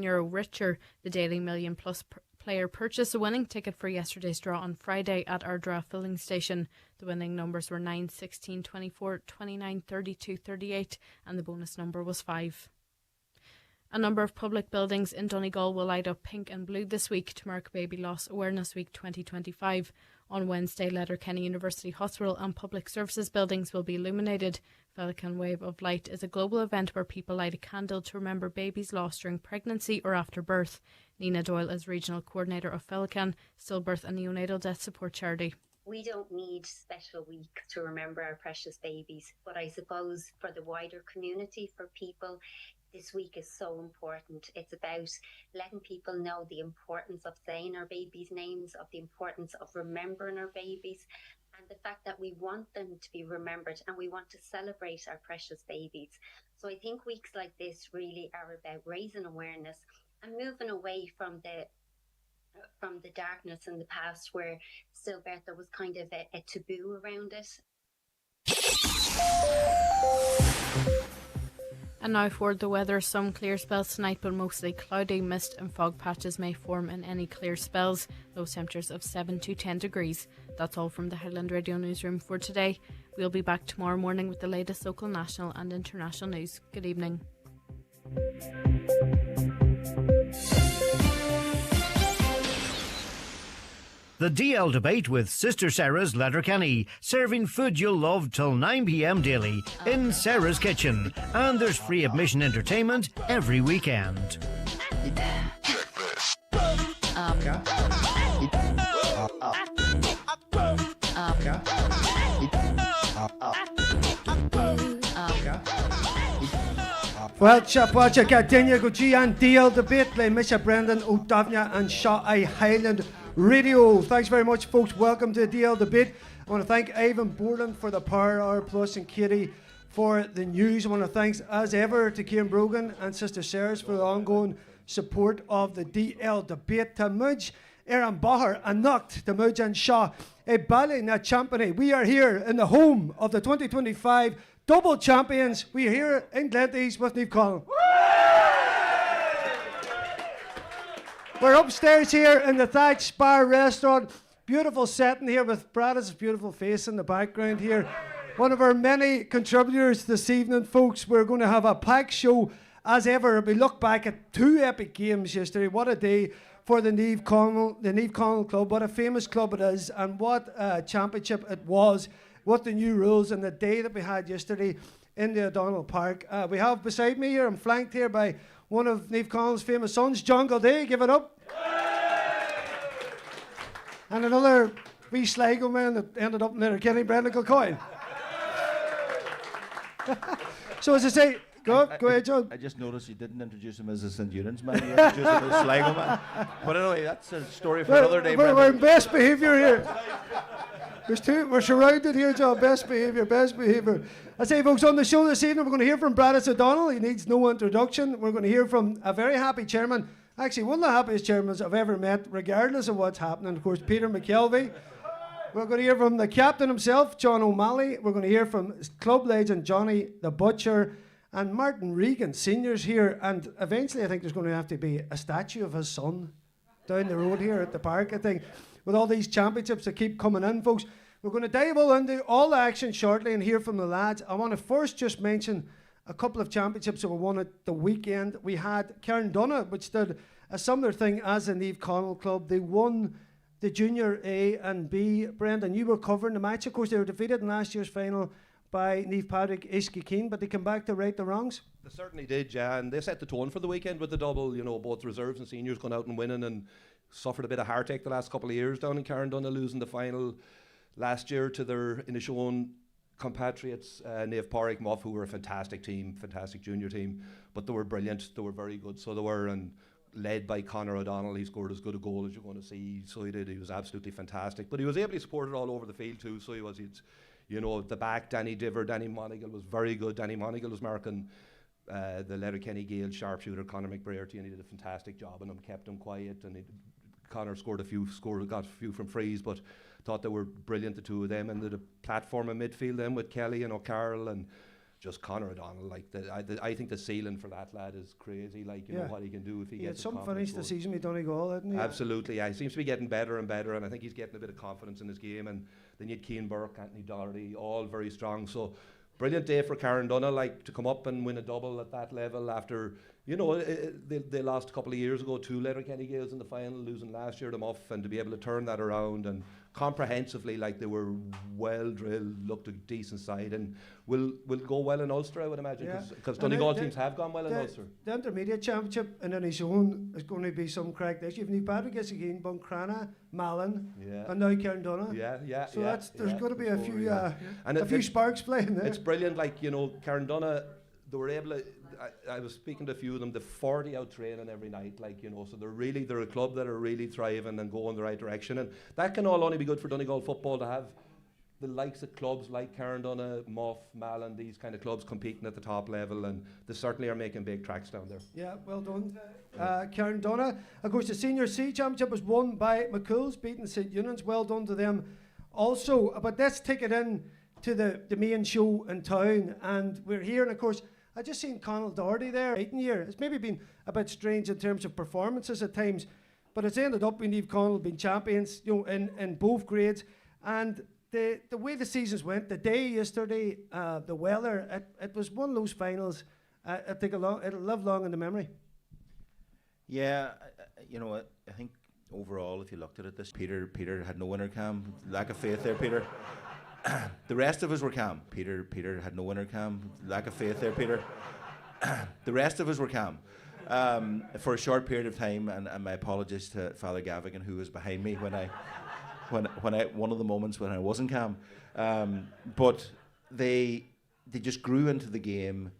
€1 richer. The Daily Million Plus player purchased a winning ticket for yesterday's draw on Friday at our draw filling station. The winning numbers were 9, 16, 24, 29, 32, 38 and the bonus number was 5. A number of public buildings in Donegal will light up pink and blue this week to mark Baby Loss Awareness Week 2025. On Wednesday, Letterkenny University Hospital and Public Services buildings will be illuminated. Felican Wave of Light is a global event where people light a candle to remember babies lost during pregnancy or after birth. Nina Doyle is Regional Coordinator of Felican, Stillbirth and Neonatal Death Support Charity. We don't need special weeks to remember our precious babies, but I suppose for the wider community, for people, this week is so important. It's about letting people know the importance of saying our babies' names, of the importance of remembering our babies, and the fact that we want them to be remembered and we want to celebrate our precious babies. So I think weeks like this really are about raising awareness and moving away from the darkness in the past where stillbirth, there was kind of a taboo around it. And now for the weather, some clear spells tonight but mostly cloudy. Mist and fog patches may form in any clear spells. Low temperatures of 7 to 10 degrees. That's all from the Highland Radio Newsroom for today. We'll be back tomorrow morning with the latest local, national and international news. Good evening. The DL Debate with Sister Sarah's Letterkenny, serving food you'll love till 9 p.m. daily in Sarah's Kitchen. And there's free admission entertainment every weekend. Welcha Gardenia Guji and DL Debate le Misha Brendan O'Davnia and Shaw I Highland Radio. Thanks very much, folks. Welcome to DL Debate. I want to thank Ivan Borland for the Power Hour Plus and Katie for the news. I want to thank, as ever, to Kieran Brogan and Sister Sarah's for the ongoing support of the DL Debate. To Mudge, Aaron Bahar, and Nucht, to Mudge and Shaw, a Bally na Champany. We are here in the home of the 2025 double champions. We are here in Glenties with Naomh Conaill. We're upstairs here in the Thatch Bar Restaurant. Beautiful setting here with Brad's beautiful face in the background here. One of our many contributors this evening, folks. We're going to have a packed show as ever. We look back at 2 epic games yesterday. What a day for the Naomh Conaill Club. What a famous club it is, and what a championship it was. What the new rules and the day that we had yesterday in the O'Donnell Park. We have beside me here, I'm flanked here by one of Naomh Conaill's famous sons, John Gildea. Give it up. And another wee Sligo man that ended up in Letterkenny, Brendan Kilcoyne. So as I say, go ahead, John. I just noticed you didn't introduce him as a St. Eunan's man, you introduced him as a Sligo man. But anyway, that's a story for another day. We're in best behaviour here. We're surrounded here, John. Best behaviour, best behaviour. I say, folks, on the show this evening, we're going to hear from Bradis O'Donnell. He needs no introduction. We're going to hear from a very happy chairman. Actually, one of the happiest chairmen I've ever met, regardless of what's happening. Of course, Peter McKelvey. We're going to hear from the captain himself, John O'Malley. We're going to hear from club legend Johnny the Butcher and Martin Regan, seniors here. And eventually, I think there's going to have to be a statue of his son down the road here at the park, I think. With all these championships that keep coming in, folks. We're going to dive all into all the action shortly and hear from the lads. I want to first just mention a couple of championships that were won at the weekend. We had Cairndonagh, which did a similar thing as the Naomh Conaill Club. They won the Junior A and B. Brendan, you were covering the match. Of course, they were defeated in last year's final by Naomh Patrick Ishkikeen, but they came back to right the wrongs. They certainly did, yeah, and they set the tone for the weekend with the double, you know, both reserves and seniors going out and winning, and suffered a bit of heartache the last couple of years down in Cairndonagh, losing the final last year to their initial own compatriots, Naomh Patrick Muff, who were a fantastic team, fantastic junior team, but they were brilliant, they were very good, so they were, and led by Conor O'Donnell. He scored as good a goal as you're going to see, so he did. He was absolutely fantastic, but he was able to support it all over the field too, so he's, you know, the back, Danny Monagle was very good. Danny Monagle was marking the Letterkenny Gale sharpshooter Conor McBrearty, and he did a fantastic job on him, kept him quiet, and Conor got a few from frees, but thought they were brilliant, the two of them, and the platform in midfield then with Kelly and O'Carroll and just Conor O'Donnell, like I think the ceiling for that lad is crazy. Like you know what he can do if he gets some finish the goals. season with Donegal, didn't he? Absolutely, yeah. He seems to be getting better and better, and I think he's getting a bit of confidence in his game. And then you had Keane Burke, Anthony Doherty, all very strong. So brilliant day for Carndonagh, like to come up and win a double at that level after, you know, they lost a couple of years ago to Letterkenny Gales in the final, losing last year to Muff, and to be able to turn that around and comprehensively, like they were well drilled, looked a decent side, and will go well in Ulster, I would imagine, because Donegal teams have gone well in Ulster. The Intermediate Championship in any zone is going to be some crack this year. If Patrick gets again, Buncrana, Malin, and now Carndonagh. So there's going to be a few sparks flying there. It's brilliant, like, you know, Carndonagh, they were able to, I was speaking to a few of them, the 40 out training every night, like, you know, so they're a club that are really thriving and going the right direction, and that can all only be good for Donegal football, to have the likes of clubs like Carndonagh, Muff, Malin, these kind of clubs competing at the top level, and they certainly are making big tracks down there. Yeah, well done, Carndonagh. Of course, the Senior C Championship was won by McCool's, beating St Eunan's. Well done to them also. But let's take it in to the main show in town, and we're here, and of course, I just seen Conall Doherty there, 18 year. It's maybe been a bit strange in terms of performances at times, but it's ended up with Naomh Conaill being champions, you know, in both grades. And the way the seasons went, the day yesterday, the weather, it was one of those finals. It'll live long in the memory. Yeah, you know, I think overall, if you looked at it, Peter had no winner cam. Lack of faith there, Peter. The rest of us were calm. Peter had no winner cam. Lack of faith there, Peter. The rest of us were calm for a short period of time, and my apologies to Father Gavigan, who was behind me when I one of the moments when I wasn't calm. But they just grew into the game.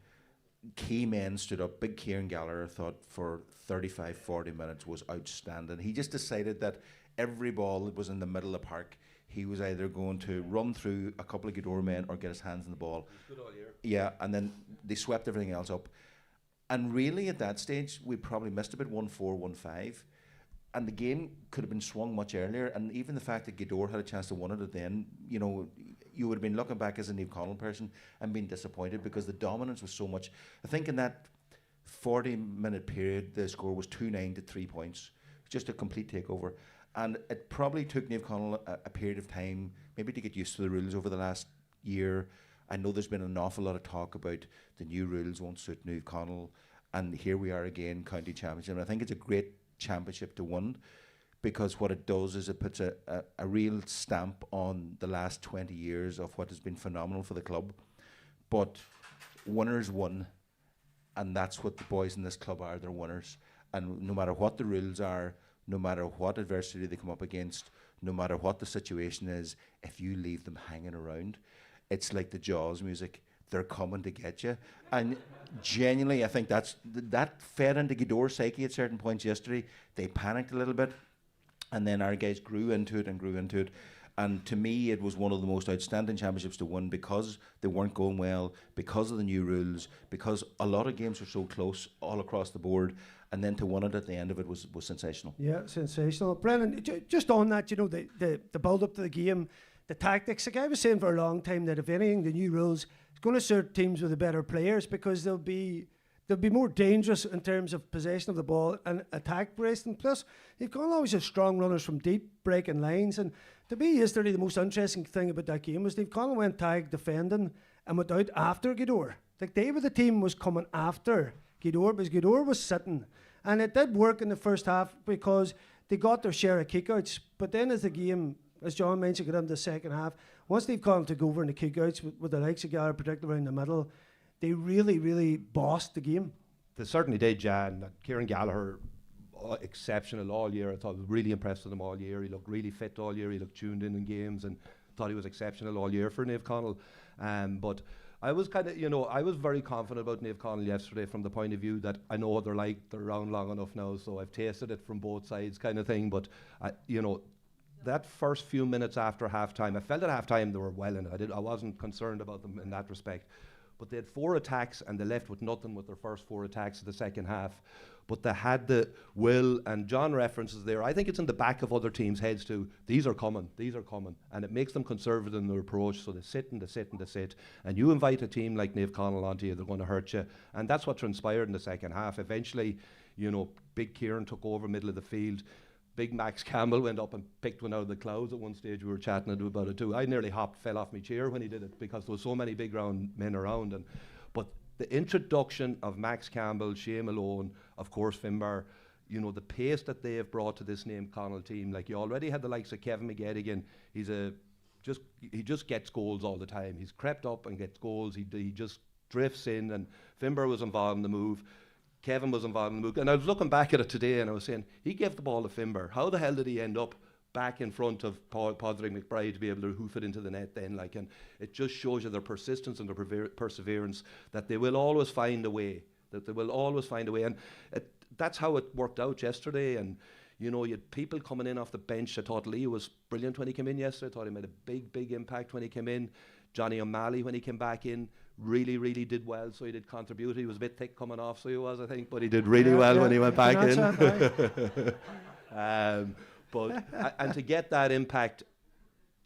Key men stood up. Big Kieran Gallagher, thought, for 35, 40 minutes was outstanding. He just decided that every ball that was in the middle of the park, he was either going to run through a couple of Gweedore men or get his hands on the ball. Good all year. Yeah, and then they swept everything else up. And really, at that stage, we probably missed a bit, 1-4, 1-5. And the game could have been swung much earlier. And even the fact that Gweedore had a chance to win it at then, you know, you would have been looking back as a Naomh Conaill person and being disappointed because the dominance was so much. I think in that 40-minute period, the score was 2-9 to 3 points. Just a complete takeover. And it probably took Naomh Conaill a period of time, maybe to get used to the rules over the last year. I know there's been an awful lot of talk about the new rules won't suit Naomh Conaill, and here we are again, county championship. And I think it's a great championship to win, because what it does is it puts a real stamp on the last 20 years of what has been phenomenal for the club. But winners won, and that's what the boys in this club are. They're winners, and no matter what the rules are, no matter what adversity they come up against, no matter what the situation is, if you leave them hanging around, it's like the Jaws music. They're coming to get you. And genuinely, I think that fed into Gweedore's psyche at certain points yesterday. They panicked a little bit, and then our guys grew into it. And to me, it was one of the most outstanding championships to win, because they weren't going well, because of the new rules, because a lot of games were so close all across the board. And then to win it at the end of it was sensational. Yeah, sensational. Brennan, just on that, you know, the build up to the game, the tactics. Like I was saying for a long time, that if anything, the new rules is going to suit teams with the better players, because they'll be more dangerous in terms of possession of the ball and attack based. And plus, you've got always have strong runners from deep, breaking lines. And to me, yesterday, the most interesting thing about that game was Naomh Conaill went tag defending and went out after Gweedore. Like they were the team was coming after Gweedore, because Gweedore was sitting. And it did work in the first half because they got their share of kickouts. But then as the game, as John mentioned, got into the second half, once they've come to go over in the kickouts with the likes of Gallagher, particularly in the middle, they really, really bossed the game. They certainly did, Jan. Kieran Gallagher, exceptional all year. I thought I was really impressed with him all year. He looked really fit all year. He looked tuned in games, and thought he was exceptional all year for Naomh Conaill. But I was kind of, you know, I was very confident about Naomh Conaill yesterday from the point of view that I know what they're like. They're around long enough now, so I've tasted it from both sides, kind of thing. But you know, that first few minutes after half-time, I felt at half-time they were well in it. I wasn't concerned about them in that respect. But they had 4 attacks and they left with nothing with their first 4 attacks of the second half. but they had the will, and John references there, I think it's in the back of other teams' heads too, these are coming, and it makes them conservative in their approach, so they sit, and you invite a team like Naomh Conaill onto you, they're going to hurt you, and that's what transpired in the second half. Eventually, Big Kieran took over middle of the field, Big Max Campbell went up and picked one out of the clouds at one stage. We were chatting about it too. I nearly fell off my chair when he did it, because there was so many big round men around. But the introduction of Max Campbell, Shea Malone, of course Finbar, the pace that they have brought to this Naomh Conaill team. Like, you already had the likes of Kevin McGettigan. He just gets goals all the time. He's crept up and gets goals. He just drifts in, and Finbar was involved in the move. Kevin was involved in the move. And I was looking back at it today and I was saying, he gave the ball to Finbar. How the hell did he end up back in front of Padraig McBride to be able to hoof it into the net then? And it just shows you their persistence and their perseverance, that they will always find a way. And that's how it worked out yesterday. And you had people coming in off the bench. I thought Lee was brilliant when he came in yesterday. I thought he made a big impact when he came in. Johnny O'Malley, when he came back in, really did well, so he did contribute. He was a bit thick coming off, so he was, I think, but he did really well when he went back in. And to get that impact,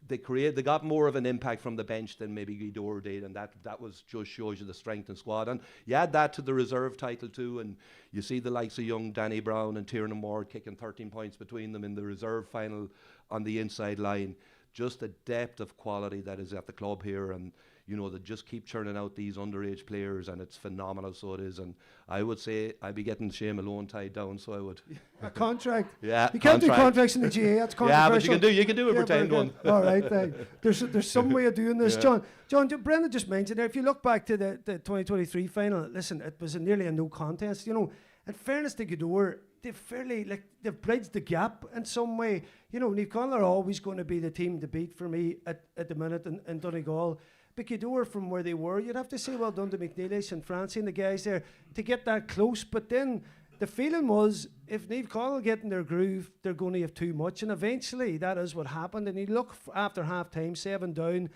they got more of an impact from the bench than maybe Guidor did, and that was just shows you the strength in squad. And you add that to the reserve title too, and you see the likes of young Danny Brown and Tiernan Ward kicking 13 points between them in the reserve final on the inside line. Just the depth of quality that is at the club here, and they just keep churning out these underage players, and it's phenomenal, so it is. And I would say I'd be getting Shea Malone tied down, so I would. A contract? Yeah, you can't do contracts in the GA, that's controversial. Yeah, but you can do a pretend one. All right, there's some way of doing this, yeah. John, Brendan just mentioned there, if you look back to the 2023 final, listen, it was nearly a no contest. In fairness to Guidor, they've bridged the gap in some way. Naomh Conaill are always going to be the team to beat for me at the minute in Donegal. But Guidor, from where they were, you'd have to say well done to McNeilish and Francie and the guys there to get that close. But then the feeling was, if Naomh Conaill get in their groove, they're going to have too much. And eventually that is what happened. And you look after half time, 7 down,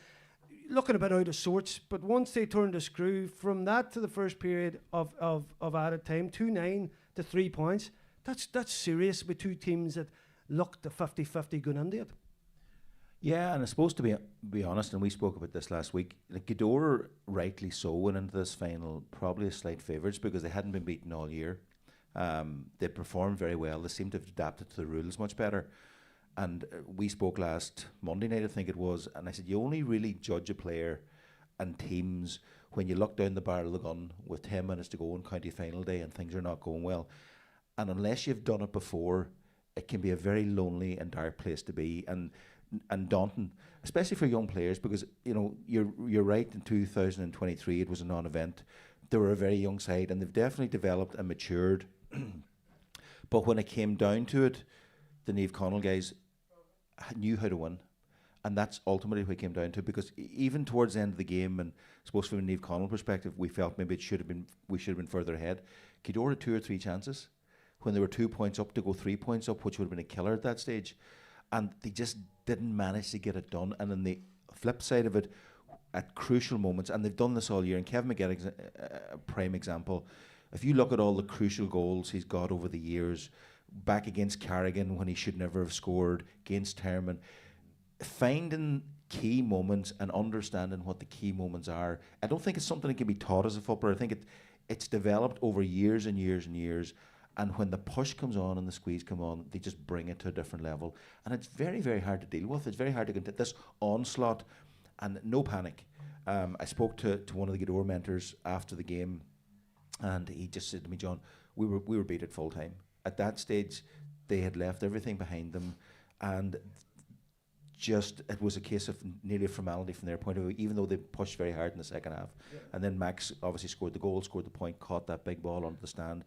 looking a bit out of sorts. But once they turned the screw, from that to the first period of added time, 2-9 to 3 points, that's serious with two teams that looked the 50-50 going into it. Yeah, and it's supposed to be honest, and we spoke about this last week. Guidor, rightly so, went into this final probably as slight favourites because they hadn't been beaten all year. They performed very well. They seemed to have adapted to the rules much better. And we spoke last Monday night, I think it was, and I said you only really judge a player and teams when you look down the barrel of the gun with 10 minutes to go on county final day and things are not going well. And unless you've done it before, it can be a very lonely and dark place to be. And daunting, especially for young players, because you're right. In 2023, it was a non-event. They were a very young side, and they've definitely developed and matured. But when it came down to it, the Naomh Conaill guys knew how to win, and that's ultimately what it came down to. Because even towards the end of the game, and I suppose from a Naomh Conaill perspective, we felt maybe we should have been further ahead. Guidor had 2 or 3 chances when they were 2 points up to go 3 points up, which would have been a killer at that stage. And they just didn't manage to get it done. And on the flip side of it, at crucial moments, and they've done this all year, and Kevin McGettigan's a prime example. If you look at all the crucial goals he's got over the years, back against Carrigan when he should never have scored, against Terman, finding key moments and understanding what the key moments are, I don't think it's something that can be taught as a footballer. I think it's developed over years and years and years. And when the push comes on and the squeeze come on, they just bring it to a different level. And it's very, very hard to deal with. It's very hard to get this onslaught, and no panic. I spoke to one of the Guidor mentors after the game, and he just said to me, John, we were beat at full time. At that stage, they had left everything behind them, and it was a case of nearly a formality from their point of view, even though they pushed very hard in the second half. Yeah. And then Max obviously scored the goal, scored the point, caught that big ball onto the stand.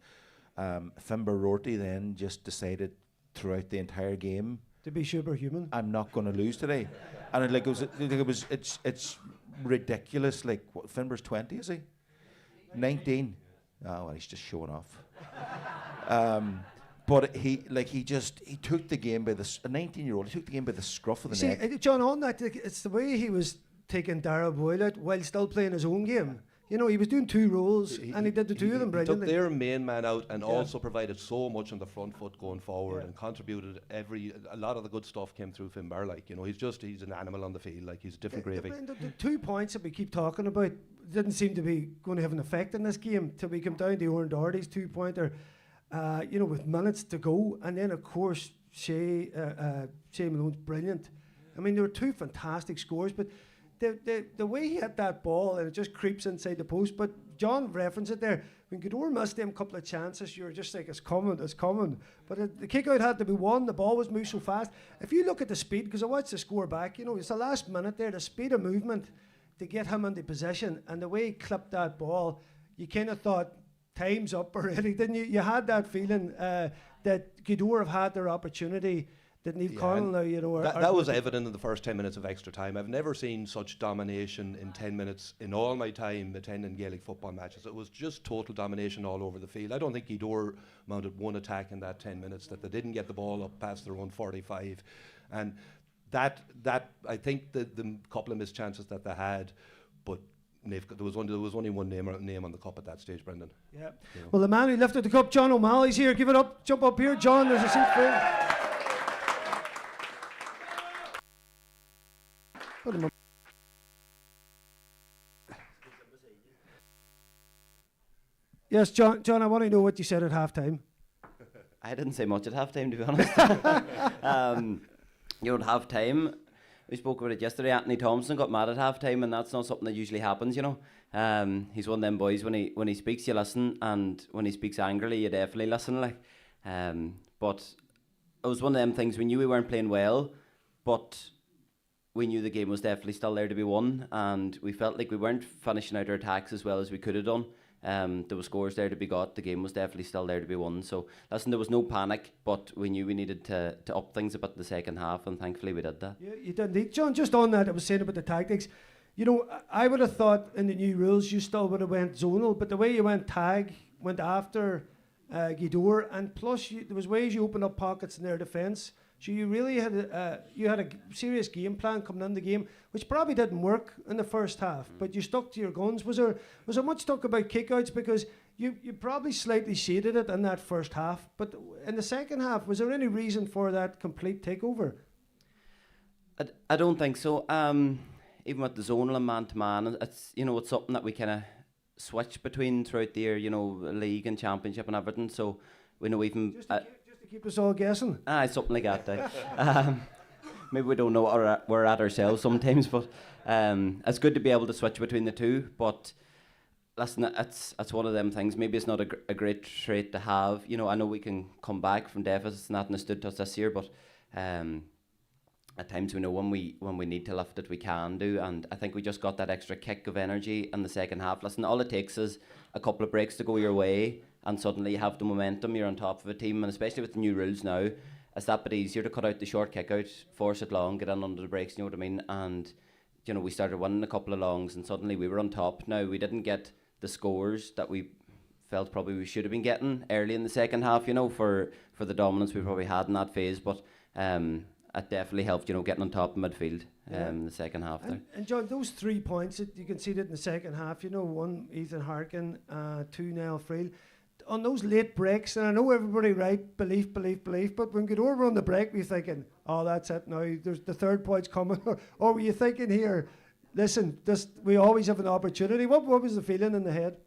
Finbar Rorty then just decided throughout the entire game to be superhuman. I'm not going to lose today, and it's ridiculous. Like, what, Finbar's 20, is he? 19. Oh, well, he's just showing off. But he took the game by a 19-year-old. He took the game by the scruff of the neck. John, on that, it's the way he was taking Dara Boyle out while still playing his own game. You know, he was doing two roles, and he did the two of them He brilliantly. took their main man out and also provided so much on the front foot going forward and contributed a lot of the good stuff came through Finbar. Like, you know, he's an animal on the field. Like, he's a different gravy. The 2 points that we keep talking about didn't seem to be going to have an effect in this game till we come down to Oran Doherty's 2-pointer, you know, with minutes to go. And then, of course, Shea Malone's brilliant. I mean, there were two fantastic scores, but the way he hit that ball, and it just creeps inside the post. But John referenced it there. When Godor missed them couple of chances, you were just like, it's coming. But the kick out had to be won. The ball was moved so fast. If you look at the speed, because I watched the score back, you know, it's the last minute there, the speed of movement to get him into position, and the way he clipped that ball, you kind of thought, time's up already, didn't you? You had that feeling that Godor have had their opportunity. That Naomh Conaill now, you know... That was evident in the first 10 minutes of extra time. I've never seen such domination in 10 minutes in all my time attending Gaelic football matches. It was just total domination all over the field. I don't think Godor mounted one attack in that 10 minutes, that they didn't get the ball up past their own 45. And that I think the couple of missed chances that they had, but there was only one name on the cup at that stage, Brendan. Yeah. You know. Well, the man who lifted the cup, John O'Malley's here. Give it up. Jump up here, John. There's a seat for you. Yes, John, I want to know what you said at halftime. I didn't say much at halftime, to be honest. You know, at halftime, we spoke about it yesterday. Anthony Thompson got mad at halftime, and that's not something that usually happens, you know. He's one of them boys, when he speaks, you listen, and when he speaks angrily, you definitely listen. Like, but it was one of them things. We knew we weren't playing well, but we knew the game was definitely still there to be won, and we felt like we weren't finishing out our attacks as well as we could have done. There were scores there to be got. The game was definitely still there to be won. So, listen, there was no panic, but we knew we needed to up things a bit in the second half, and thankfully we did that. Yeah, you did indeed. John, just on that, I was saying about the tactics. You know, I would have thought in the new rules you still would have went zonal, but the way you went tag, went after Godor, and plus there was ways you opened up pockets in their defence. So you really had a serious game plan coming in the game, which probably didn't work in the first half. But you stuck to your guns. Was there much talk about kickouts, because you probably slightly shaded it in that first half? But in the second half, was there any reason for that complete takeover? I don't think so. Even with the zonal and man to man, it's something that we kind of switch between throughout the year. You know, league and championship and everything. So we know even. Just to keep us all guessing. Something like that. Maybe we don't know what we're at ourselves sometimes, but it's good to be able to switch between the two. But listen, it's one of them things. Maybe it's not a great trait to have. You know, I know we can come back from deficits and that, and it stood to us this year, but at times we know when we need to lift it, we can do. And I think we just got that extra kick of energy in the second half. Listen, all it takes is a couple of breaks to go your way, and suddenly you have the momentum, you're on top of a team, and especially with the new rules now, it's that bit easier to cut out the short kick out, force it long, get in under the breaks, you know what I mean? And, you know, we started winning a couple of longs, and suddenly we were on top. Now, we didn't get the scores that we felt probably we should have been getting early in the second half, you know, for the dominance we probably had in that phase, but it definitely helped, you know, getting on top of midfield in the second half there. And John, those 3 points that you conceded in the second half, you know, 1 Ethan Harkin, 2 Niall Friel, on those late breaks, and I know everybody belief, but when Godor were on the break, we were thinking, oh, that's it now, there's the third point's coming. Or were you thinking here, listen, we always have an opportunity? What was the feeling in the head?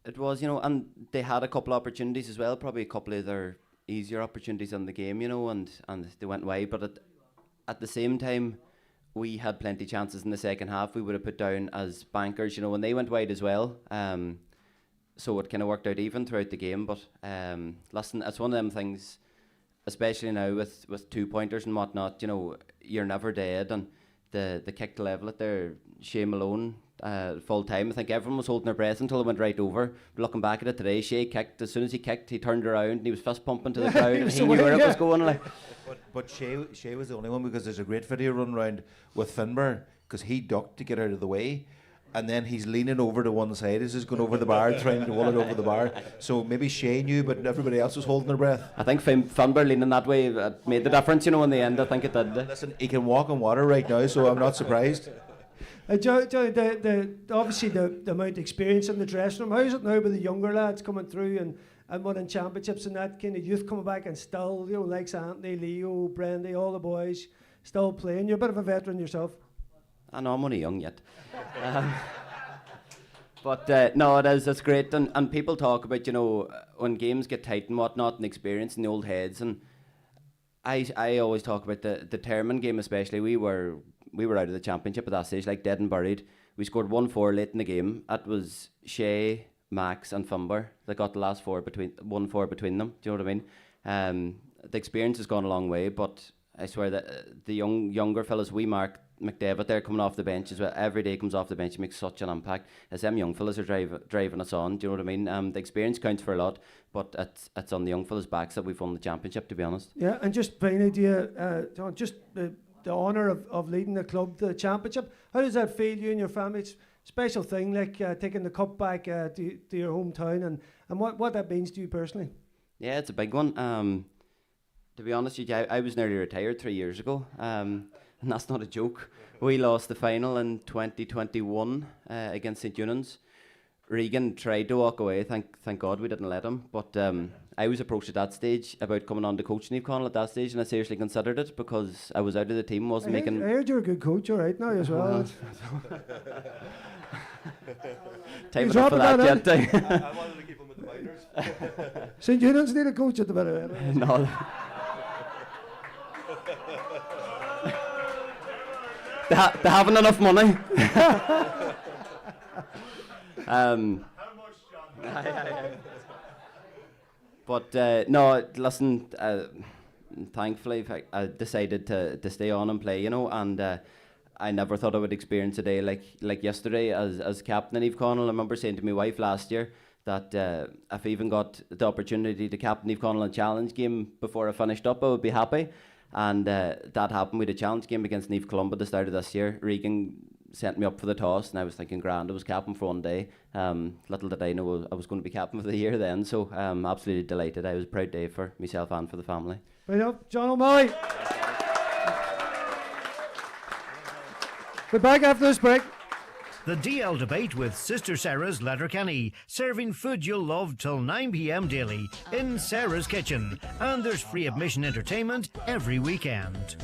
It was, you know, and they had a couple of opportunities as well, probably a couple of their easier opportunities in the game, you know, and they went wide, but at the same time, we had plenty of chances in the second half we would have put down as bankers, you know, when they went wide as well. So it kind of worked out even throughout the game. But listen, it's one of them things, especially now with 2-pointers and whatnot, you know, you're never dead. And the kick to level it there, Shea Malone, full time. I think everyone was holding their breath until it went right over. But looking back at it today, Shea kicked. As soon as he kicked, he turned around and he was fist pumping to the crowd. And he knew where it was going. Like. But Shea was the only one, because there's a great video run around with Finbar, because he ducked to get out of the way. And then he's leaning over to one side as he's going over the bar, trying to wall it over the bar. So maybe Shea knew, but everybody else was holding their breath. I think Finbar leaning that way made the difference, you know, in the end. I think it did. Listen, he can walk on water right now, so I'm not surprised. Obviously the amount of experience in the dressing room. How is it now with the younger lads coming through and winning championships and that kind of youth coming back and still, you know, like Anthony, Leo, Brendy, all the boys still playing? You're a bit of a veteran yourself. I know I'm only young yet. But no, it's great. And people talk about, you know, when games get tight and whatnot and experience and the old heads. And I always talk about the Termon game especially. We were out of the championship at that stage, like dead and buried. We scored 1-4 late in the game. That was Shea, Max and Fumber that got the last 1-4 between them. Do you know what I mean? The experience has gone a long way, but I swear that the younger fellas, Mark McDavid, they're coming off the bench as well. Every day comes off the bench, makes such an impact. As them young fellas are driving us on. Do you know what I mean? The experience counts for a lot, but it's on the young fellas' backs that we've won the championship, to be honest. Yeah, and just finally, John, just the honour of leading the club to the championship. How does that feel, you and your family? It's a special thing, like taking the cup back to your hometown, and what that means to you personally. Yeah, it's a big one. To be honest with you, I was nearly retired 3 years ago, and that's not a joke. We lost the final in 2021 against St. Eunan's. Regan tried to walk away, thank God we didn't let him, but I was approached at that stage about coming on to coach Naomh Conaill at that stage, and I seriously considered it because I was out of the team, I heard you're a good coach, all right now as well. Time enough for that yet. I wanted to keep him with the minors. St. Eunan's need a coach at the minute. No. They haven't enough money. How much, John? But no, listen, thankfully I decided to stay on and play, you know, and I never thought I would experience a day like yesterday as captain of Naomh Conaill. I remember saying to my wife last year that if I even got the opportunity to captain Naomh Conaill in a challenge game before I finished up, I would be happy. And that happened with a challenge game against Naomh Columba at the start of this year. Regan sent me up for the toss, and I was thinking, grand, I was captain for one day. Little did I know I was going to be captain for the year then, so I'm absolutely delighted. I was a proud day for myself and for the family. Right up, John O'Malley. We're back after this break. The DL debate with Sister Sarah's Letterkenny, serving food you'll love till 9 p.m. daily in Sarah's Kitchen. And there's free admission entertainment every weekend.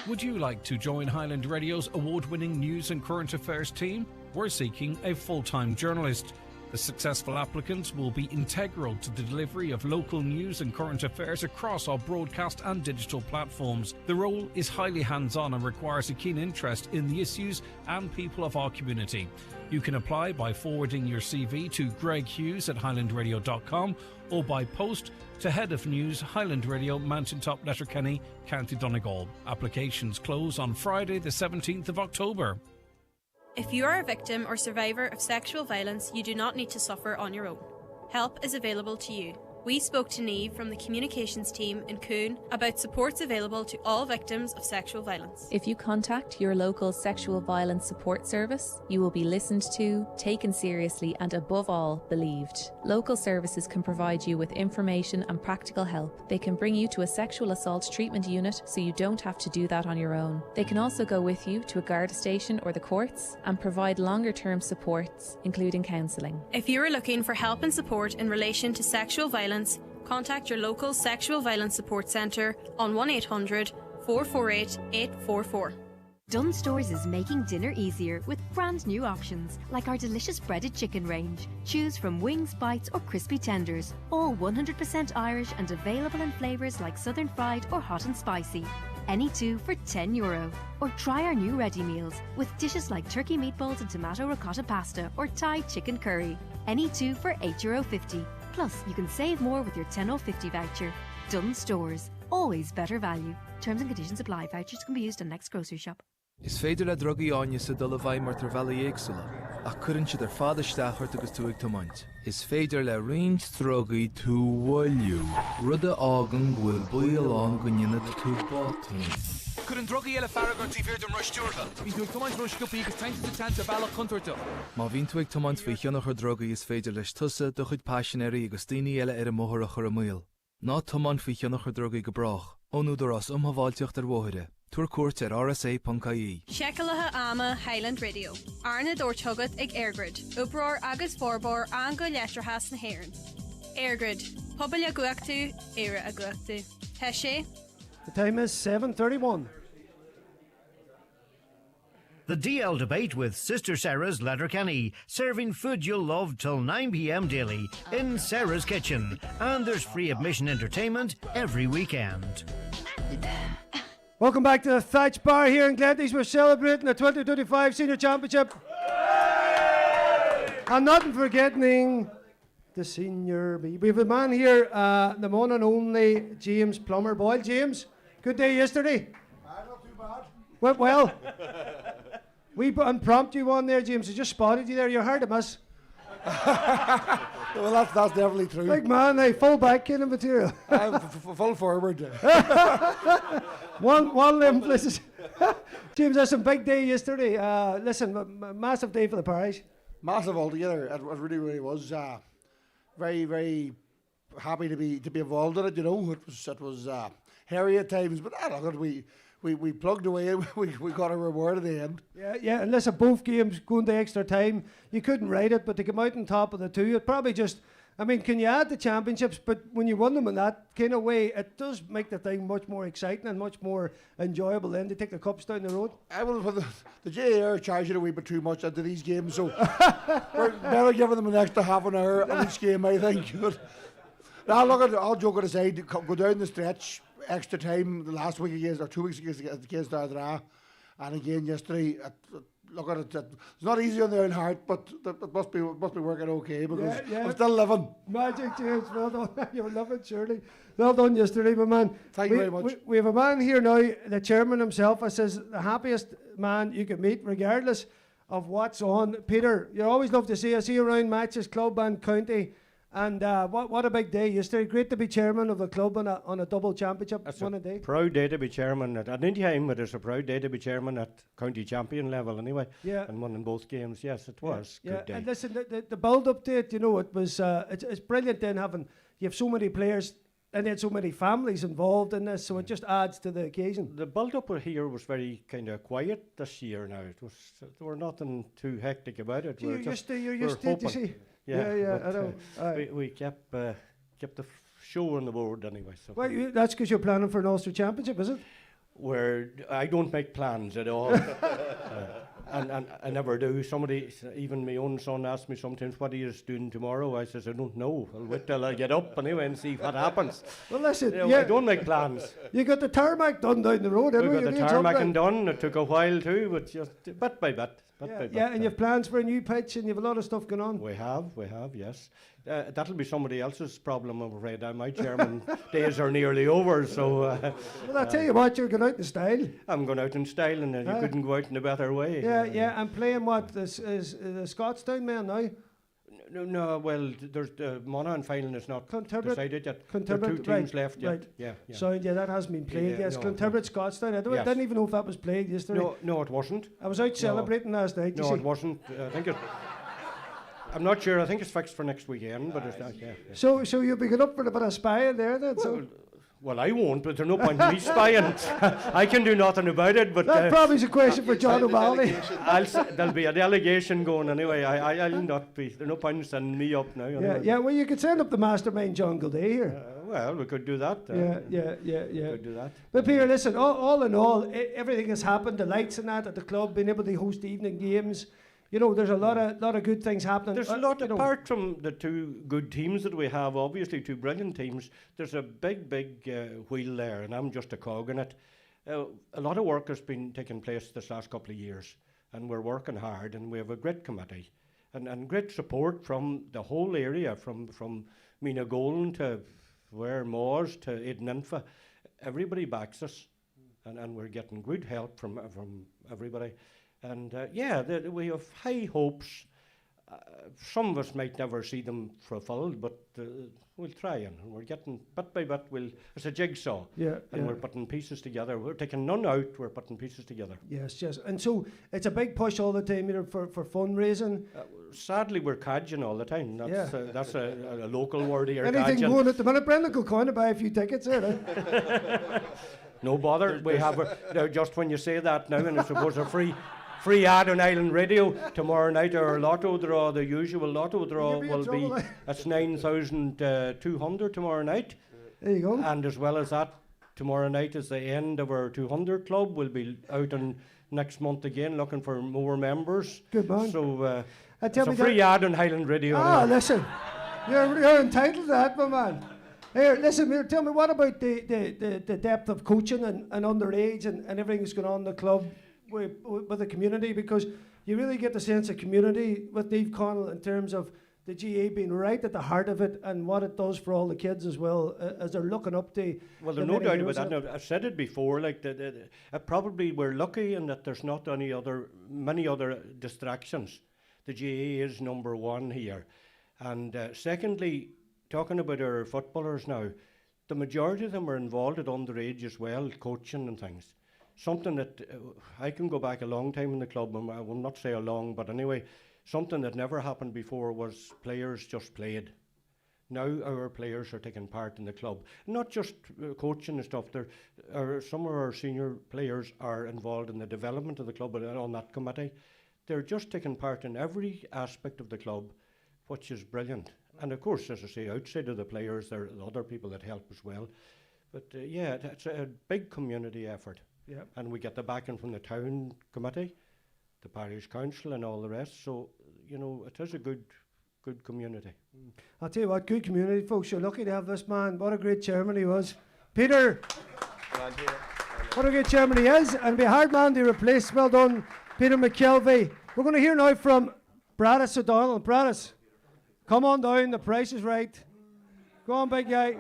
Would you like to join Highland Radio's award-winning news and current affairs team? We're seeking a full-time journalist. The successful applicants will be integral to the delivery of local news and current affairs across our broadcast and digital platforms. The role is highly hands-on and requires a keen interest in the issues and people of our community. You can apply by forwarding your CV to greghughes@highlandradio.com or by post to Head of News, Highland Radio, Mountaintop, Letterkenny, County Donegal. Applications close on Friday the 17th of October. If you are a victim or survivor of sexual violence, you do not need to suffer on your own. Help is available to you. We spoke to Naomh from the communications team in Coon about supports available to all victims of sexual violence. If you contact your local sexual violence support service, you will be listened to, taken seriously, and above all, believed. Local services can provide you with information and practical help. They can bring you to a sexual assault treatment unit so you don't have to do that on your own. They can also go with you to a Garda station or the courts and provide longer-term supports, including counselling. If you are looking for help and support in relation to sexual violence, contact your local Sexual Violence Support Centre on 1800 448 844. Dunnes Stores is making dinner easier with brand new options like our delicious breaded chicken range. Choose from wings, bites or crispy tenders, all 100% Irish and available in flavours like southern fried or hot and spicy. Any two for €10. Or try our new ready meals with dishes like turkey meatballs and tomato ricotta pasta or Thai chicken curry. Any two for €8.50. Plus, you can save more with your €10.50 voucher. Dunnes Stores, always better value. Terms and conditions apply. Vouchers can be used on next grocery shop. Is féidir le drogaí áine sa dul a bhaid mar tar bheala éagsúla, ach cuireann siad ar fad isteachart agus tú ag tomaint. Is féidir le roinnt drogaí tú bhailiú, rud a ágan bhfuil buailán go nionad tú bátaí. Cuireann drogaí eile faragart tí bhír den ruistíortha. Bhí tú ag tomaint ruisciúpaí agus tainte tanta bhealach contorta. Má bhín tú ag tomaint faoi cheannach ar drogaí is féidir leis tusa do chuid páisinéirí agus daoine eile ar a móthar a chur a muil. Ná tomaint faoi cheannach ar drogaí go brach, ónú do ras umhaváilteocht ar bmhóithire. Tuaircuairt ar rsa.ie. Shecalatha ama Highland Radio. Arna Dortugad ag Airgrid. Uproar agus forbor an go letrahas na Héireann. Airgrid. Pobal a guachtu, era a guachtu. Heshe. The time is 7:31. The DL debate with Sister Sarah's Letterkenny, serving food you'll love till 9 p.m. daily in Sarah's Kitchen. And there's free admission entertainment every weekend. Welcome back to the Thatch Bar here in Glenties. We're celebrating the 2025 Senior Championship. And not forgetting the Senior B. We have a man here, the one and only James Plummer. Boy, James, good day yesterday. Not too bad. Went well. We impromptu one there, James. I just spotted you there. You're hard to miss. Well, that's definitely true. Big man, full back kind of material. Full forward. one limb, places. James, that's a big day yesterday. Listen, massive day for the parish. Massive altogether. It really, really was. Very, very happy to be involved in it. You know, it was hairy at times, but we plugged away. We got a reward at the end. Yeah. And listen, both games going to extra time. You couldn't write it, but to come out on top of the two, it probably just. I mean, can you add the championships? But when you won them in that kind of way, it does make the thing much more exciting and much more enjoyable then to take the cups down the road. The JAR charged it a wee bit too much into these games, so we're better giving them an extra half an hour on each game, I think. Now, look at all joking aside, go down the stretch, extra time the last week against, or 2 weeks against Ardra, and again yesterday. Look at it. It's not easy on their own heart, but it must be working okay because I'm still living. Magic, James. Well done. You were living, surely. Well done yesterday, my man. Thank you very much. We have a man here now, the chairman himself. I says the happiest man you could meet, regardless of what's on. Peter, you always love to see us here around matches, club and county. And what a big day yesterday. Great to be chairman of the club on a double championship. It's one a day. Proud day to be chairman at any time, but it's a proud day to be chairman at county champion level anyway. Yeah. And won in both games. Yes, it was. Yeah. Good day. And listen, the build up to it, you know, it was it's brilliant then you have so many players and then so many families involved in this, so it just adds to the occasion. The build up here was very kind of quiet this year now. There were nothing too hectic about it. You're used to, you see. Yeah, I know. We kept the show on the board anyway. So. Well, that's because you're planning for an Ulster Championship, is it? Where I don't make plans at all. And I never do. Somebody, even my own son, asks me sometimes, what are you doing tomorrow? I says, I don't know. I'll wait till I get up anyway and see what happens. Well, listen, I don't make plans. You got the tarmac done down the road, haven't you? We got the tarmac done. It took a while too, but just bit by bit. Yeah, and you have plans for a new pitch and you have a lot of stuff going on. We have, yes. That'll be somebody else's problem, I'm afraid. My chairman days are nearly over, so... well, I'll tell you what, you're going out in style. I'm going out in style, and you couldn't go out in a better way. Yeah, and playing what? Is the Scottstown man now? No, well, there's the Monaghan final is not decided yet. There are 2 teams left yet. Right. Yeah. So that hasn't been played. Yes, Clontarrett, Scottstown. I didn't even know if that was played yesterday. No, it wasn't. I was out celebrating last night. No, it wasn't. I think I'm not sure. I think it's fixed for next weekend, but it's not. Yeah. So you'll be good up for a bit of spying there then. Well, I won't, but there's no point in me spying. I can do nothing about it. But that probably is a question for John O'Malley. There'll be a delegation going anyway. I'll not be. There's no point in sending me up now. Anyway. Yeah. Well, you could send up the mastermind John Gilday here. Well, we could do that. Yeah. We could do that. But Peter, listen. All in all, everything has happened. The lights and that at the club, being able to host evening games. You know, there's a lot of good things happening. There's a lot, apart from the 2 good teams that we have, obviously 2 brilliant teams, there's a big wheel there, and I'm just a cog in it. A lot of work has been taking place this last couple of years, and we're working hard, and we have a great committee, and great support from the whole area, from Mina Golden to Ware Moors to Edeninfa. Everybody backs us, and we're getting good help from everybody. And we have high hopes. Some of us might never see them fulfilled, but we'll try, and we're getting bit by bit. It's a jigsaw, and we're putting pieces together. We're taking none out. We're putting pieces together. Yes, and so it's a big push all the time, for fundraising. Sadly, we're cadging all the time. That's a local word here. Anything cadging. going at the minute? Brendan Kilcoyne to buy a few tickets there. No bother. We have just when you say that now, and I suppose a free ad on Island Radio tomorrow night. Our lotto draw, the usual lotto draw, will be that's 9,200 tomorrow night. There you go. And as well as that, tomorrow night is the end of our 200 club. We'll be out on next month again looking for more members. Good man. So it's a free ad on Highland Radio. Ah, listen, you're entitled to that, my man. Here, listen, here, tell me, what about the depth of coaching and underage and everything that's going on in the club with the community? Because you really get the sense of community with Naomh Conaill in terms of the GA being right at the heart of it and what it does for all the kids as well, as they're looking up to. Well, there's no doubt about that. Now, I've said it before, like probably we're lucky in that there's not many other distractions. The GA is number one here. And secondly, talking about our footballers now, the majority of them are involved at underage as well, coaching and things. Something that I can go back a long time in the club, and I will not say how long, but anyway, something that never happened before was players just played. Now our players are taking part in the club, not just coaching and stuff. Some of our senior players are involved in the development of the club on that committee. They're just taking part in every aspect of the club, which is brilliant. And of course, as I say, outside of the players, there are other people that help as well. But yeah, it's a big community effort. Yeah. And we get the backing from the town committee, the parish council and all the rest. So, it is a good community. I'll tell you what, good community, folks. You're lucky to have this man. What a great chairman he was. Peter, what a great chairman he is. And be a hard man to replace. Well done, Peter McKelvey. We're going to hear now from Bradis O'Donnell. Bradis, come on down. The price is right. Go on, big guy.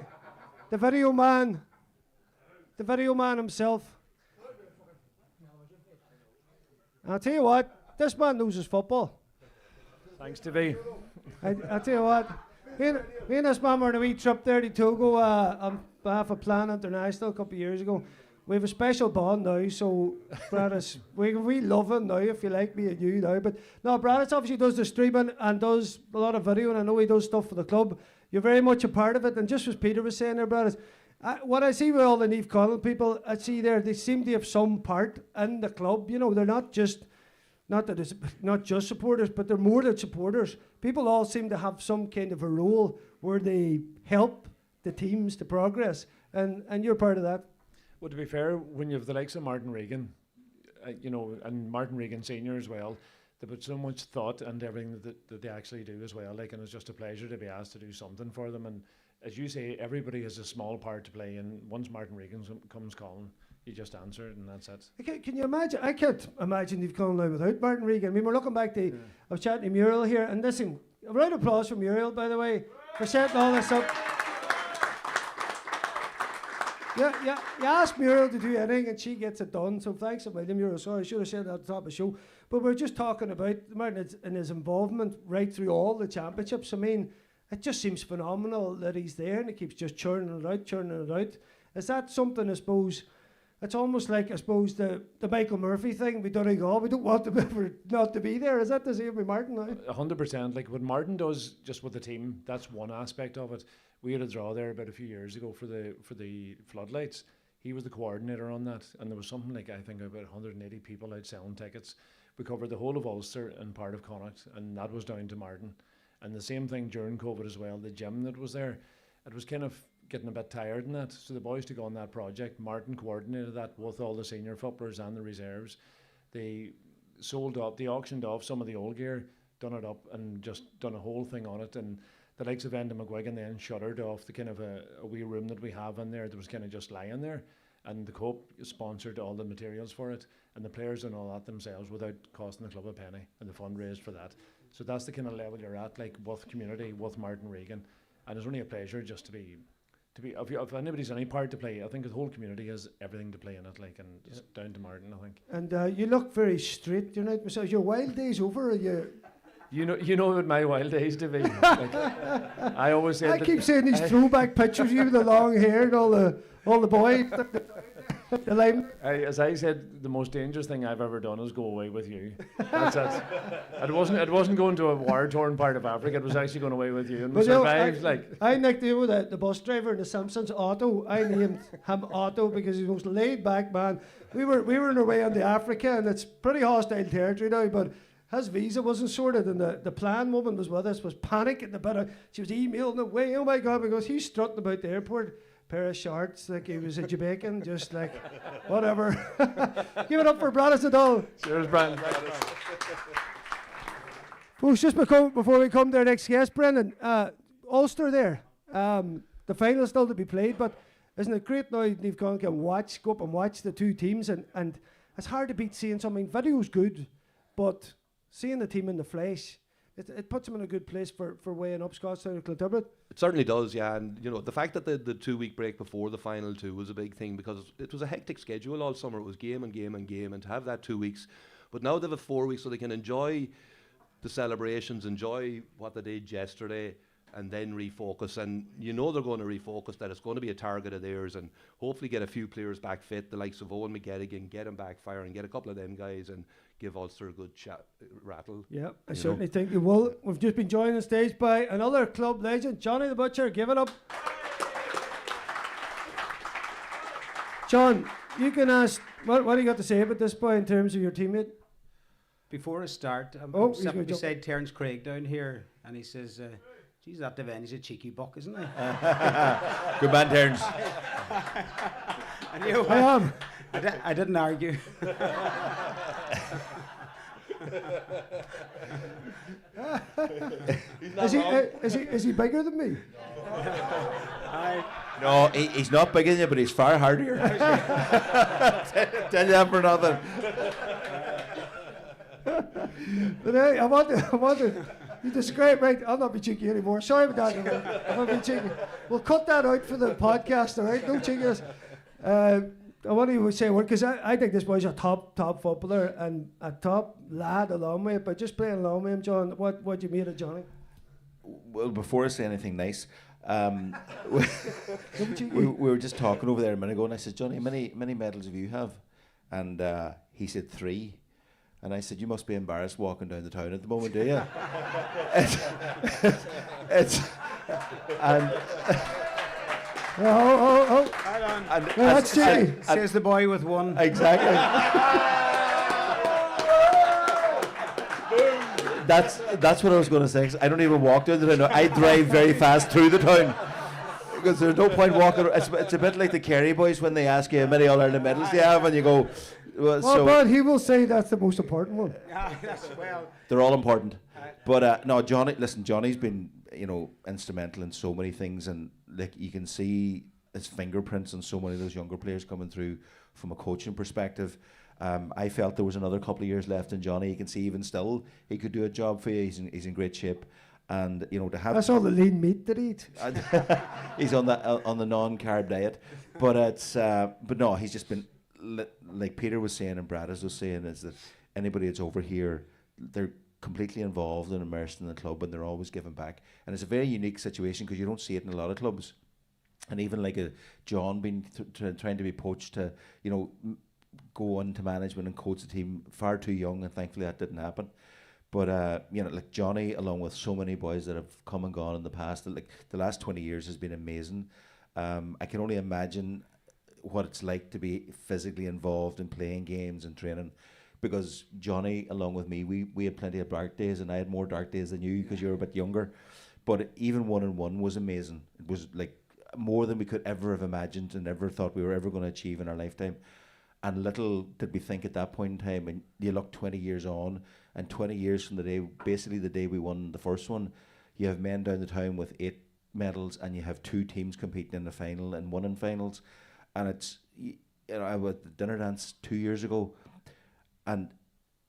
The video man himself. I'll tell you what, this man knows his football. Thanks, Davey. I'll tell you what, me and this man were on a wee trip there to Togo on behalf of Plan International a couple of years ago. We have a special bond now, so Bradis, we love him now, if you like, me and you now. But no, Bradis obviously does the streaming and does a lot of video, and I know he does stuff for the club. You're very much a part of it, and just as Peter was saying there, Bradis, what I see with all the Naomh Conaill people, I see there, they seem to have some part in the club. They're not just supporters, but they're more than supporters. People all seem to have some kind of a role where they help the teams to progress, and you're part of that. Well, to be fair, when you have the likes of Martin Regan, and Martin Regan Senior as well, they put so much thought into everything that they actually do as well. And it's just a pleasure to be asked to do something for them. And as you say, everybody has a small part to play. And once Martin Regan comes calling, you just answer it, and that's it. Can you imagine? I can't imagine they've come now without Martin Regan. I mean, we're looking back to, I was chatting to Muriel here, and listen, a round of applause for Muriel, by the way, for setting all this up. Yeah, you ask Muriel to do anything and she gets it done, so thanks a million, Muriel. Sorry, I should have said that at the top of the show. But we're just talking about Martin and his involvement right through all the championships. I mean, it just seems phenomenal that he's there and he keeps just churning it out. Is that something, I suppose, it's almost like, I suppose, the Michael Murphy thing with Donegal. We don't want them ever not to be there. Is that the same with Martin now? 100%. Like what Martin does just with the team, that's one aspect of it. We had a draw there about a few years ago for the floodlights. He was the coordinator on that, and there was something like, I think, about 180 people out selling tickets. We covered the whole of Ulster and part of Connacht, and that was down to Martin. And the same thing during COVID as well. The gym that was there, it was kind of getting a bit tired in that, so the boys took on that project. Martin coordinated that with all the senior footballers and the reserves. They auctioned off some of the old gear, done it up, and just done a whole thing on it. And the likes of Enda McGuigan then shuttered off the kind of a wee room that we have in there that was kind of just lying there, and the Co-op sponsored all the materials for it, and the players and all that themselves without costing the club a penny, and the fund raised for that. So that's the kind of level you're at, like with community, with Martin Regan, and it's only a pleasure just to be if anybody's any part to play, I think the whole community has everything to play in it, like, and it's down to Martin, I think. And you look very straight, you're not, so is your wild days over, or you? You know about my wild days, Davey. Like, I always say. I keep saying these throwback pictures of you with the long hair and all the boys. The line. As I said, the most dangerous thing I've ever done is go away with you. That's it. It wasn't going to a war-torn part of Africa. It was actually going away with you, and we survived. I nicked you with the bus driver in the Simpsons, Otto. I named him Otto because he's the most laid-back man. We were on our way into Africa, and it's pretty hostile territory now, but his visa wasn't sorted, and the plan woman was with us, was panicking a bit. She was emailing away, oh my God, because he's strutting about the airport, pair of shorts, like he was a Jamaican, just like, whatever. Give it up for Brad Donegal. Cheers, Brandon. Folks, just before we come to our next guest, Brendan, Ulster there, the final still to be played, but isn't it great now you've go up and watch the two teams, and it's hard to beat seeing something. Video's good, but seeing the team in the flesh, it puts them in a good place for weighing up Scots out of Clontarf. It certainly does, yeah. And you know, the fact that the 2-week break before the final two was a big thing, because it was a hectic schedule all summer. It was game and game and game, and to have that 2 weeks, but now they have 4 weeks so they can enjoy the celebrations, enjoy what they did yesterday, and then refocus. And you know they're going to refocus, that it's going to be a target of theirs, and hopefully get a few players back fit, the likes of Owen McGettigan, get them back firing, get a couple of them guys, and give Ulster a good rattle. Yeah, I certainly think you will. We've just been joined on stage by another club legend, Johnny the Butcher. Give it up. John, you can ask, what do you got to say about this boy in terms of your teammate? Before I start, I'm sitting beside Terence Craig down here, and he says, geez, that Devine is a cheeky buck, isn't he? Good man, Terence. And you know, I am. I didn't argue. Is he bigger than me? No, he's not bigger than you, but he's far harder. Tell you that for nothing. But hey, I want to. You describe, right? I'll not be cheeky anymore. Sorry about that. I'm not be cheeky. We'll cut that out for the podcast, all right? No cheekiness. I want to say a word, because I think this boy's a top footballer and a top lad along with it, but just playing along with him, John, what do you make of Johnny? Well, before I say anything nice, we were just talking over there a minute ago, and I said, Johnny, how many medals have you have? And he said 3. And I said, you must be embarrassed walking down the town at the moment, do you? Oh. Hold on. That's Jimmy. Says the boy with one. Exactly. That's what I was going to say. 'Cause I don't even walk down the town. I drive very fast through the town. Because there's no point walking. It's a bit like the Kerry boys when they ask you how many All-Ireland medals you have, and you go, well, but he will say that's the most important one. They're all important. But no, Johnny. Listen, Johnny's been instrumental in so many things, and like you can see his fingerprints on so many of those younger players coming through from a coaching perspective. I felt there was another couple of years left in Johnny. You can see even still he could do a job for you. He's in great shape, and to have that's all the lean meat that he eats. He's on the non-carb diet, but no, he's just been like Peter was saying and Brad was saying, is that anybody that's over here, they're completely involved and immersed in the club, and they're always giving back. And it's a very unique situation because you don't see it in a lot of clubs. And even like a John being trying to be poached to go into management and coach the team far too young, and thankfully that didn't happen. But like Johnny, along with so many boys that have come and gone in the past, like the last 20 years has been amazing. I can only imagine what it's like to be physically involved in playing games and training, because Johnny, along with me, we had plenty of dark days, and I had more dark days than you because you were a bit younger. But even 1-on-1 was amazing. It was like more than we could ever have imagined and ever thought we were ever going to achieve in our lifetime. And little did we think at that point in time, and you look 20 years on, and 20 years from the day, basically the day we won the first one, you have men down the town with 8 medals, and you have 2 teams competing in the final and 1 in finals. And it's, I was at the dinner dance 2 years ago, and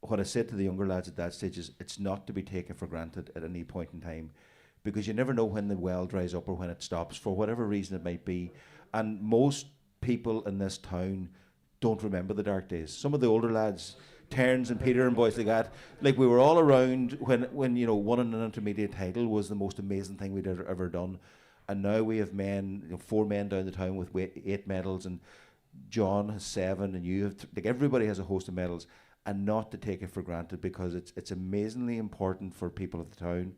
what I said to the younger lads at that stage is, it's not to be taken for granted at any point in time, because you never know when the well dries up or when it stops, for whatever reason it might be. And most people in this town don't remember the dark days. Some of the older lads, Terence and Peter and boys like that, like we were all around when winning an intermediate title was the most amazing thing we'd ever done. And now we have men, 4 men down the town with 8 medals, and John has 7 and you have, like everybody has a host of medals, and not to take it for granted, because it's amazingly important for people of the town,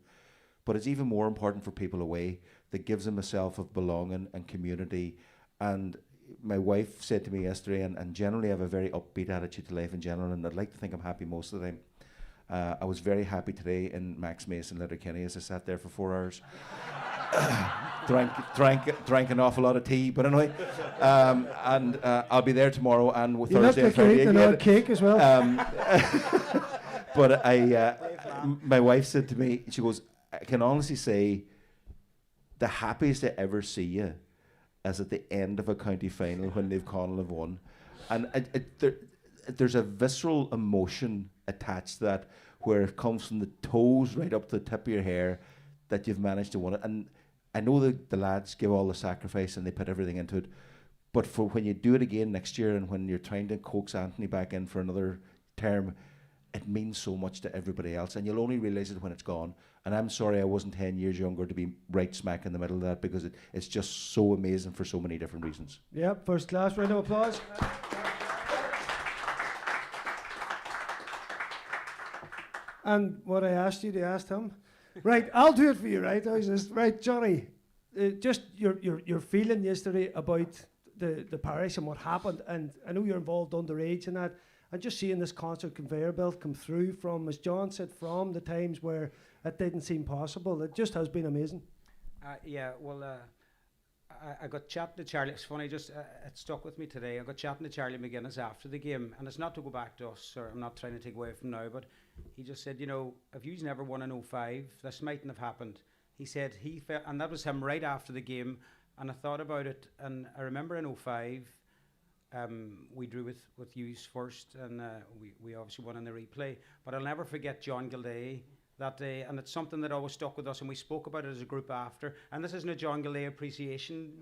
but it's even more important for people away, that gives them a self of belonging and community. And my wife said to me yesterday, and generally I have a very upbeat attitude to life in general, and I'd like to think I'm happy most of the time. I was very happy today in Max Mason, Letterkenny, as I sat there for 4 hours. drank an awful lot of tea, but anyway, and I'll be there tomorrow and with Thursday and Friday again. And cake as well. But my wife said to me, she goes, I can honestly say, the happiest I ever see you is at the end of a county final when Naomh Conaill have won, and there's a visceral emotion attached to that, where it comes from the toes right up to the tip of your hair, that you've managed to win it. And I know the lads give all the sacrifice and they put everything into it, but for when you do it again next year, and when you're trying to coax Anthony back in for another term, it means so much to everybody else, and you'll only realise it when it's gone. And I'm sorry I wasn't 10 years younger to be right smack in the middle of that, because it's just so amazing for so many different reasons. Yeah, first class, round of applause. And what I asked you to ask him. Right, I'll do it for you, right? I was just, right, Johnny, just your feeling yesterday about the parish and what happened, and I know you're involved underage in that, and just seeing this concert conveyor belt come through from, as John said, from the times where it didn't seem possible. It just has been amazing. Yeah, well, I got chatting to Charlie. It's funny, just it stuck with me today. I got chatting to Charlie McGuinness after the game, and it's not to go back to us, or I'm not trying to take away from now, but he just said, you know, if you've never won in 05, this mightn't have happened. He said he felt, and that was him right after the game, and I thought about it, and I remember in 05, we drew with Hughes first, and we obviously won in the replay, but I'll never forget John Gilday that day, and it's something that always stuck with us, and we spoke about it as a group after, and this isn't a John Gilday appreciation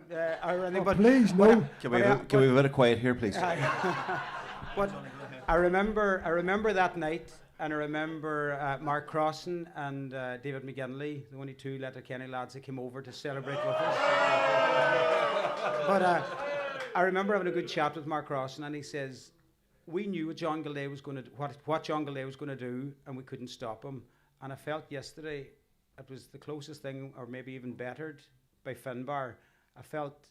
or anything, but please, no. Can we have a bit of quiet here, please? But I remember that night, and I remember Mark Crossan and David McGinley, the only 2 Letterkenny lads that came over to celebrate with us. But I remember having a good chat with Mark Crossan, and he says, we knew what John Gilday was going to what John Gilday was going to do, and we couldn't stop him. And I felt yesterday it was the closest thing, or maybe even bettered, by Finbar. I felt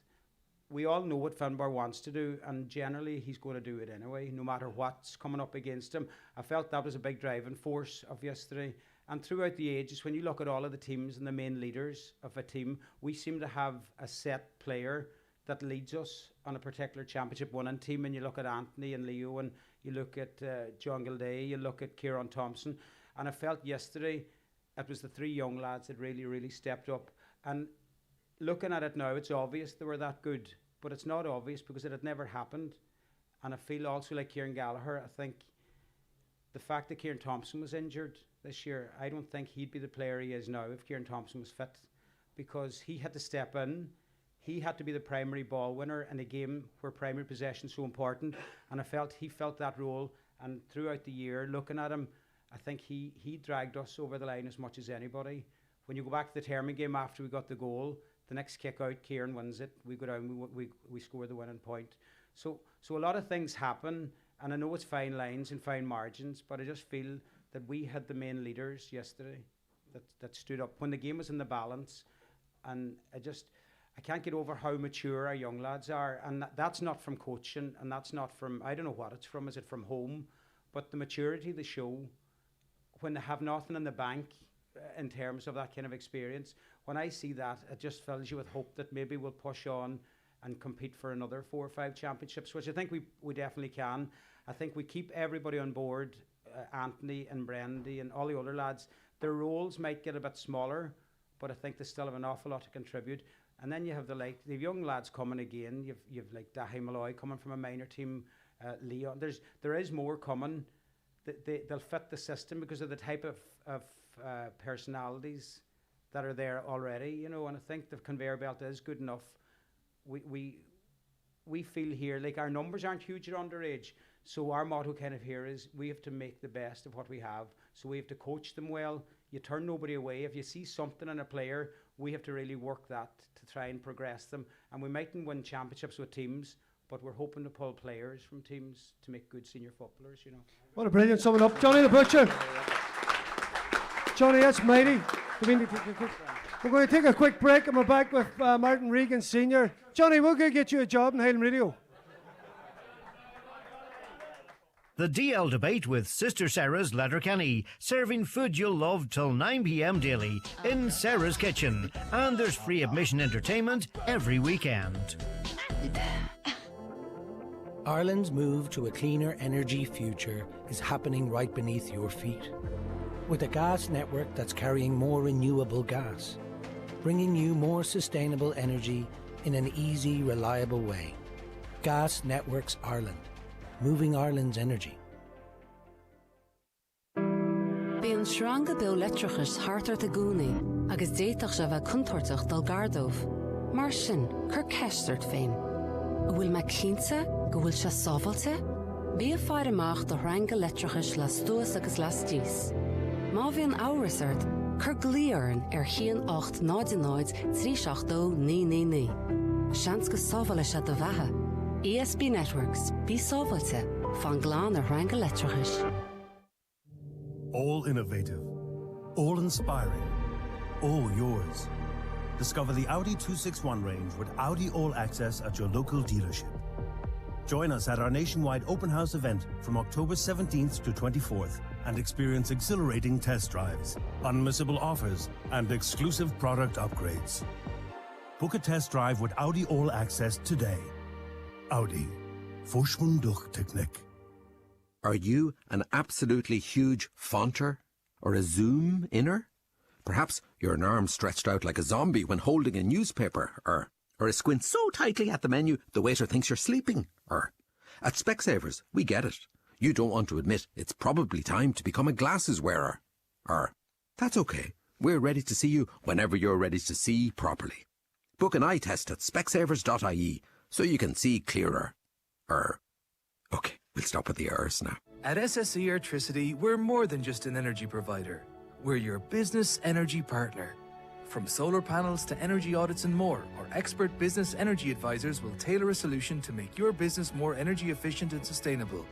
we all know what Finbar wants to do, and generally he's going to do it anyway, no matter what's coming up against him. I felt that was a big driving force of yesterday. And throughout the ages, when you look at all of the teams and the main leaders of a team, we seem to have a set player that leads us on a particular championship winning team. And you look at Anthony and Leo, and you look at John Gilday, you look at Kieran Thompson. And I felt yesterday it was the 3 young lads that really, really stepped up. And looking at it now, it's obvious they were that good, but it's not obvious because it had never happened. And I feel also like Kieran Gallagher, I think the fact that Kieran Thompson was injured this year, I don't think he'd be the player he is now if Kieran Thompson was fit, because he had to step in. He had to be the primary ball winner in a game where primary possession is so important. And I felt he felt that role. And throughout the year, looking at him, I think he dragged us over the line as much as anybody. When you go back to the Termon game after we got the goal, the next kick out, Kieran wins it. We go down, we score the winning point. So a lot of things happen, and I know it's fine lines and fine margins, but I just feel that we had the main leaders yesterday that stood up when the game was in the balance. And I can't get over how mature our young lads are, and that's not from coaching, and that's not from, I don't know what it's from. Is it from home? But the maturity they show when they have nothing in the bank in terms of that kind of experience, when I see that, it just fills you with hope that maybe we'll push on and compete for another 4 or 5 championships, which I think we definitely can. I think we keep everybody on board, Anthony and Brendy and all the other lads. Their roles might get a bit smaller, but I think they still have an awful lot to contribute. And then you have the young lads coming again. You've like Dahi Malloy coming from a minor team, Leon. There is more coming. They'll fit the system because of the type of personalities that are there already, you know. And I think the conveyor belt is good enough. We feel here like our numbers aren't huge at underage, so our motto kind of here is we have to make the best of what we have. So we have to coach them well. You turn nobody away. If you see something in a player, we have to really work that to try and progress them. And we mightn't win championships with teams, but we're hoping to pull players from teams to make good senior footballers, you know. What a brilliant summing up. Johnny the Butcher. Johnny, that's mighty. We're going to take a quick break and we're back with Martin Regan Senior. Johnny, we're going to get you a job in Highland Radio. The DL Debate with Sister Sarah's Letterkenny, serving food you'll love till 9 p.m. daily in Sarah's Kitchen. And there's free admission entertainment every weekend. Ireland's move to a cleaner energy future is happening right beneath your feet. With a gas network that's carrying more renewable gas, bringing you more sustainable energy in an easy, reliable way. Gas Networks Ireland. Moving Ireland's energy. Bíonn sranga do letrachas hartar de gúnaí, agus déitach se bheith contortach dal gardómh. Mar sin, cur ceistart féin. Bhfuil me clínte, go bhfuil se sábhailte? Bí a fear amach do ranga letrachas le stúas agus le stíos. Má bhíonn áras cur glíoran chian 8 náid 382 999. Seans go sábhaile se do bheithe. ESB Networks, bí sábhailte, fan gláán a ranga letrachas. All innovative, all inspiring, all yours. Discover the Audi 261 range with Audi All Access at your local dealership. Join us at our nationwide open house event from October 17th to 24th and experience exhilarating test drives, unmissable offers, and exclusive product upgrades. Book a test drive with Audi All Access today. Audi. Vorsprung durch Technik. Are you an absolutely huge fonter or a zoom inner? Perhaps you're an arm stretched out like a zombie when holding a newspaper, or a squint so tightly at the menu the waiter thinks you're sleeping, or at Specsavers, we get it. You don't want to admit it's probably time to become a glasses wearer. Or, that's okay. We're ready to see you whenever you're ready to see properly. Book an eye test at specsavers.ie so you can see clearer. Okay, we'll stop with the errors now. At SSE Electricity, we're more than just an energy provider. We're your business energy partner. From solar panels to energy audits and more, our expert business energy advisors will tailor a solution to make your business more energy efficient and sustainable.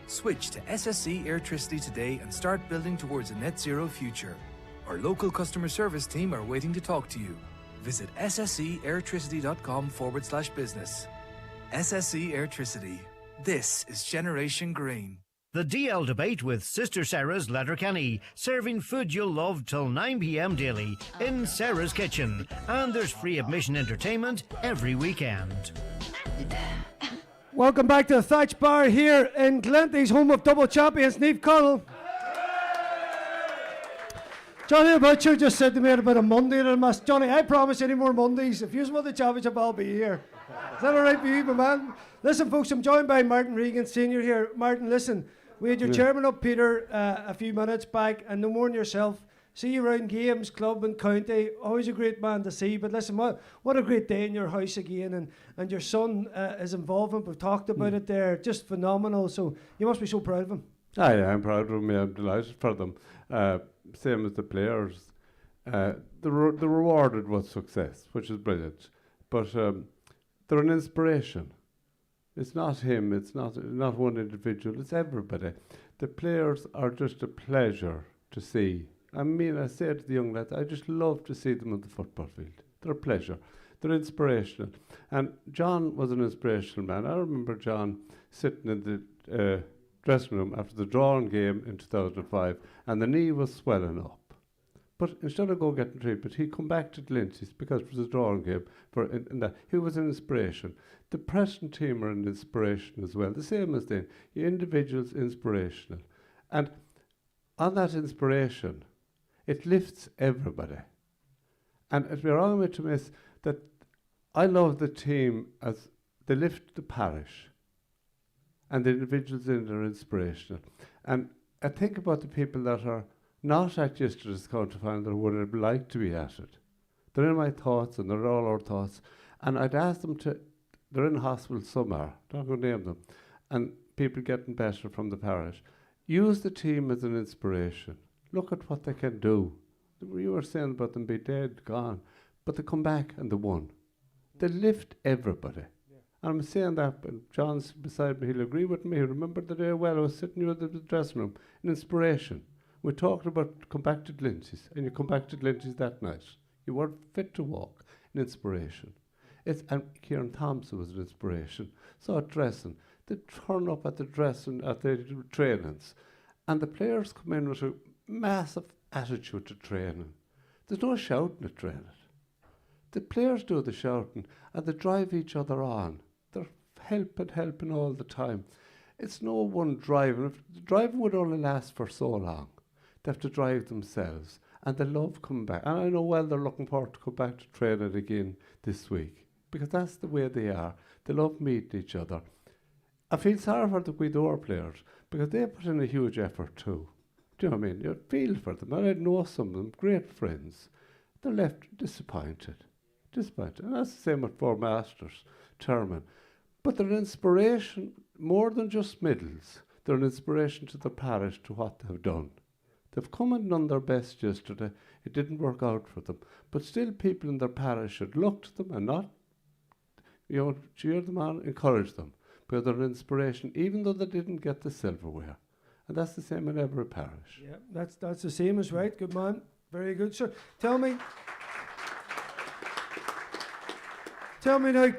Switch to SSE Electricity today and start building towards a net zero future. Our local customer service team are waiting to talk to you. Visit sseelectricity.com/business. SSE Electricity. This is Generation Green. The DL Debate with Sister Sarah's Letterkenny, serving food you'll love till 9 p.m. daily in Sarah's Kitchen. And there's free admission entertainment every weekend. Welcome back to the Thatch Bar here in Glenties, home of double champions, Naomh Conaill. Johnny the Butcher just said to me about a Monday and I asked, Johnny, I promise any more Mondays, if you win the championship, I'll be here. Is that all right for you, my man? Listen, folks, I'm joined by Martin Regan Senior here. Martin, listen, we had your chairman up, Peter, a few minutes back, and no more than yourself. See you around games, club and county. Always a great man to see. But listen, what a great day in your house again. And your son, his involvement, we've talked about it there, just phenomenal. So you must be so proud of him. I'm proud of them. I'm delighted for them. Same as the players. They're rewarded with success, which is brilliant. But they're an inspiration. It's not him. It's not one individual. It's everybody. The players are just a pleasure to see. I mean, I say to the young lads, I just love to see them on the football field. They're a pleasure. They're inspirational. And John was an inspirational man. I remember John sitting in the dressing room after the drawing game in 2005, and the knee was swelling up. But instead of going getting treatment, he'd come back to Glenties because it was a drawing game. He was an inspiration. The present team are an inspiration as well. The same as then. The individual's inspirational. And on that inspiration, it lifts everybody. And it'd be wrong with me to miss that I love the team as they lift the parish. And the individuals in it are inspirational. And I think about the people that are not at yesterday's county final that would have liked to be at it. They're in my thoughts and they're all our thoughts. And I'd ask them to, they're in hospital somewhere, don't go name them, and people getting better from the parish. Use the team as an inspiration. Look at what they can do. You were saying about them be dead, gone, but they come back and they won. They lift everybody. Yeah. And I'm saying that, but John's beside me, he'll agree with me. Remember the day well, I was sitting in the dressing room, an inspiration. We talked about come back to Glenties, and you come back to Glenties that night. You weren't fit to walk, an inspiration. And Kieran Thompson was an inspiration. So at dressing, they turn up at the dressing, at the trainings, and the players come in with a massive attitude to training. There's no shouting at training. The players do the shouting, and they drive each other on. They're helping all the time. It's no one driving. The driving would only last for so long. They have to drive themselves, and they love coming back. And I know well they're looking forward to come back to training again this week, because that's the way they are. They love meeting each other. I feel sorry for the Gweedore players, because they put in a huge effort too. Do you know what I mean? You feel for them, and I know some of them, great friends. They're left disappointed. And that's the same with four masters, chairman. But they're an inspiration more than just medals. They're an inspiration to the parish, to what they've done. They've come and done their best yesterday. It didn't work out for them. But still people in their parish should look to them and not, cheer them on, encourage them. Because they're an inspiration, even though they didn't get the silverware. And that's the same in every parish. Yeah, that's the same as right. Good man. Very good, sir. Tell me now,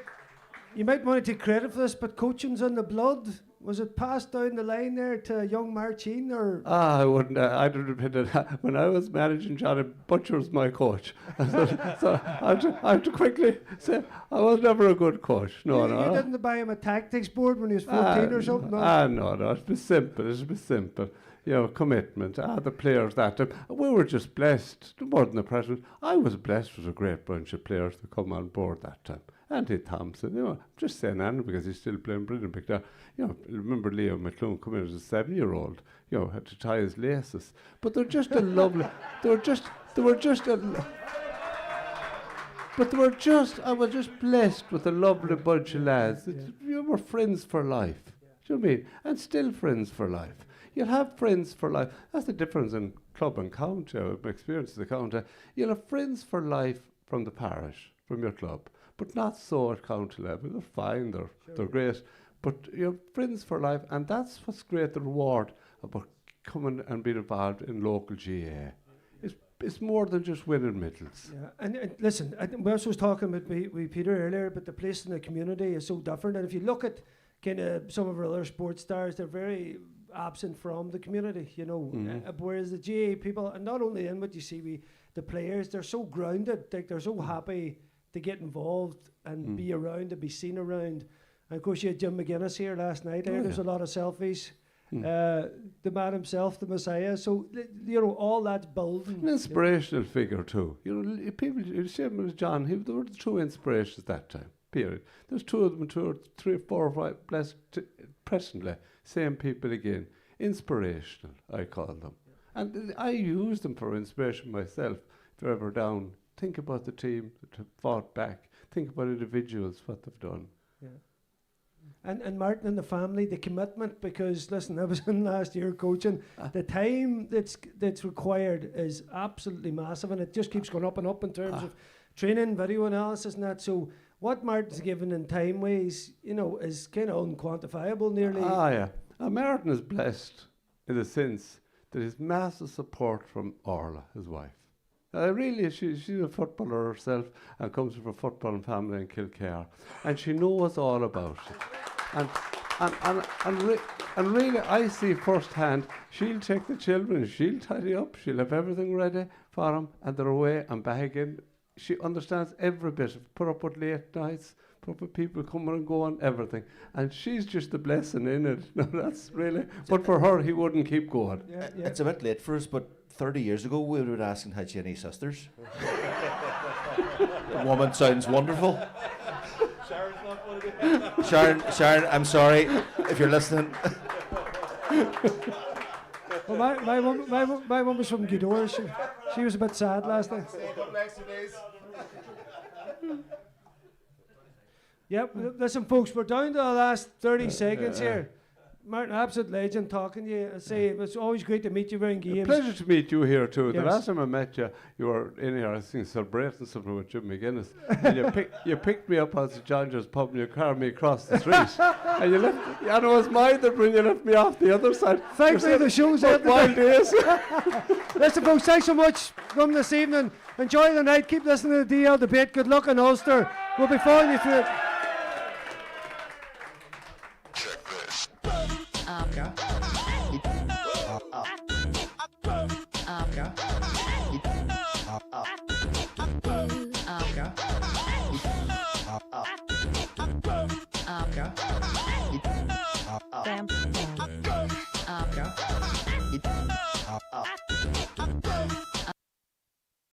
you might want to take credit for this, but coaching's in the blood. Was it passed down the line there to young Marcin, or? I wouldn't. I'd have admitted when I was managing, Johnny Butcher was my coach. So I have to quickly say I was never a good coach. No. You didn't buy him a tactics board when he was 14 or something? No. It was simple. Commitment. The players that time. We were just blessed. More than the president, I was blessed with a great bunch of players to come on board that time. Andy Thompson, I'm just saying Andy because he's still playing brilliant big down. Remember Leo McClune coming in as a 7-year-old, had to tie his laces. But they're just a lovely, I was just blessed with a lovely bunch of lads. You were friends for life. Do you know what I mean? And still friends for life. You'll have friends for life. That's the difference in club and county, my experience of the county. You'll have friends for life from the parish, from your club. But not so at county level. They're fine, they're great. But you have friends for life, and that's what's great, the reward about coming and being involved in local GAA. It's more than just winning medals. Yeah, and listen, we also was talking with Peter earlier, but the place in the community is so different. And if you look at kind of some of our other sports stars, they're very absent from the community, whereas the GAA people, and not only in what you see, the players, they're so grounded, like they're so happy to get involved and be around and be seen around. And of course you had Jim McGuinness here last night. There's a lot of selfies. The man himself, the Messiah. So all that's building. An inspirational figure too. People. Same as John. There were the two inspirations that time. Period. There's two of them, 2 or 3 or 4 or 5. Blessed. Presently, same people again. Inspirational, I call them, and I use them for inspiration myself. If you're ever down, think about the team that have fought back. Think about individuals, what they've done. Yeah. And Martin and the family, the commitment, because listen, I was in last year coaching. The time that's required is absolutely massive, and it just keeps going up and up in terms of training, video analysis, and that. So what Martin's given in time ways, is kind of unquantifiable, nearly. Yeah. Martin is blessed in the sense that he's massive support from Orla, his wife. She's a footballer herself and comes from a footballing family in Kilcare, and she knows all about it. And really, I see firsthand, she'll take the children, she'll tidy up, she'll have everything ready for them, and they're away and back again. She understands every bit. Put up with late nights, put up with people coming and going, everything. And she's just the blessing in it. No, that's really. But for her, he wouldn't keep going. Yeah. It's a bit late for us, but 30 years ago, we would ask, had she any sisters? The woman sounds wonderful. Sharon's not one of them. Sharon, I'm sorry if you're listening. Well, my mum was from Gweedore. She was a bit sad last night. Yep, listen, folks, we're down to the last 30 seconds here. Martin, absolute legend talking to you. I say it was always great to meet you around games. Pleasure to meet you here too. The Yes. last time I met you, you were in here, I think, celebrating something with Jim McGuinness. And you picked me up as John just pub and you carried me across the street. And you left, and it was mine that when you left me off the other side. Thankfully, the show's out. Wild days. Listen, folks, thanks so much for coming this evening. Enjoy the night. Keep listening to the DL debate. Good luck in Ulster. We'll be following you through it.